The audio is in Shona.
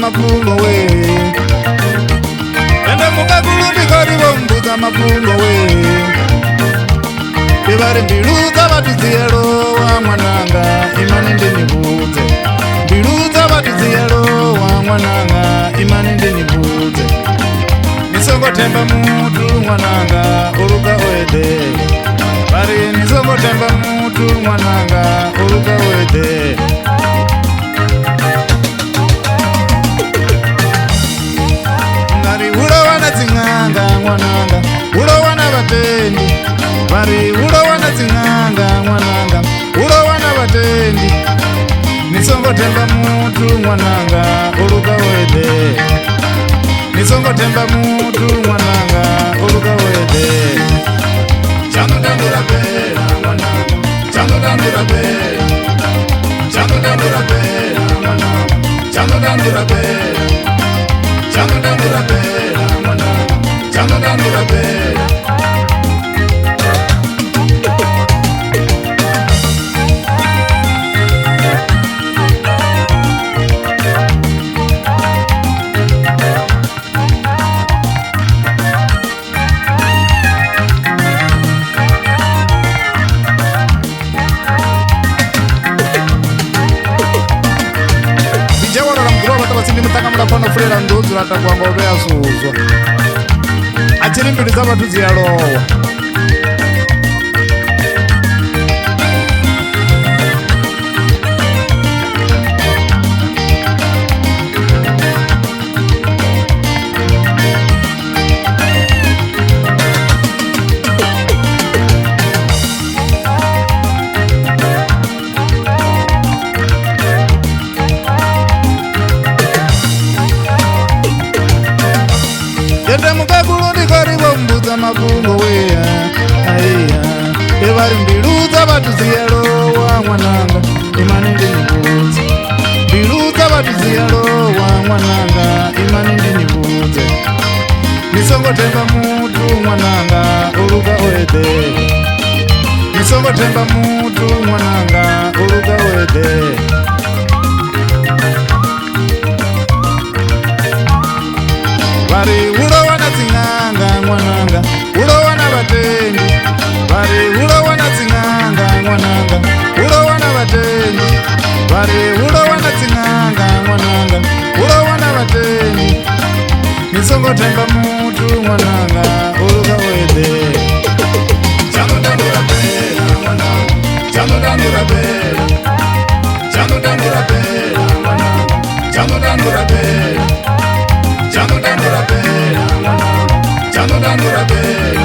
mapungo we ende mukakulu ndikari vombuza mapungo we ivari mbilu dzavatiziyelo wa mwananga imani ndinibudze mbilu dzavatiziyelo wa mwananga imani ndinibudze nisongotemba mutu mwananga uruka oede vari nisongotemba mutu mwananga uruka oede ngari ulowana dzing'anga mwananga ulowana vatendi vari ulowana dzing'anga mwananga ulowana vatendi nisongotemba mutu mwananga uruka oede nisongotemba mutu mwananga uruka oede chanodandura pera mwananga chanodandura pera chanodandura pera mwananga chanodandura pera chanodandura pera mwananga chanodandura pera pano furera ndudzi ratakwanga uveyasuzwa achiri mbiri dzavathu dziyalowa ende mukakulu ndikari vombudza mapungo weya aiya ivari mbilu dzavatiziyelo wa mwananga imani ndinibudze mbilu dzavatiziyelo wa mwananga imani ndinibudze nisongotemba mutu mwananga uruka oede nisongotemba mutu mwananga uruka oede vari ulowana dzing'anga mwananga ulowana vatendi vari ulowana dzing'anga mwananga ulowana vatendi vari ulowana dzing'anga mwananga ulowana vatendi nisongotemba mutu mwananga uruka oede chanodandura pera mwananga chanodandura pera chanodandura pera mwananga chanodandura pera chanodandura pera chanodandura pera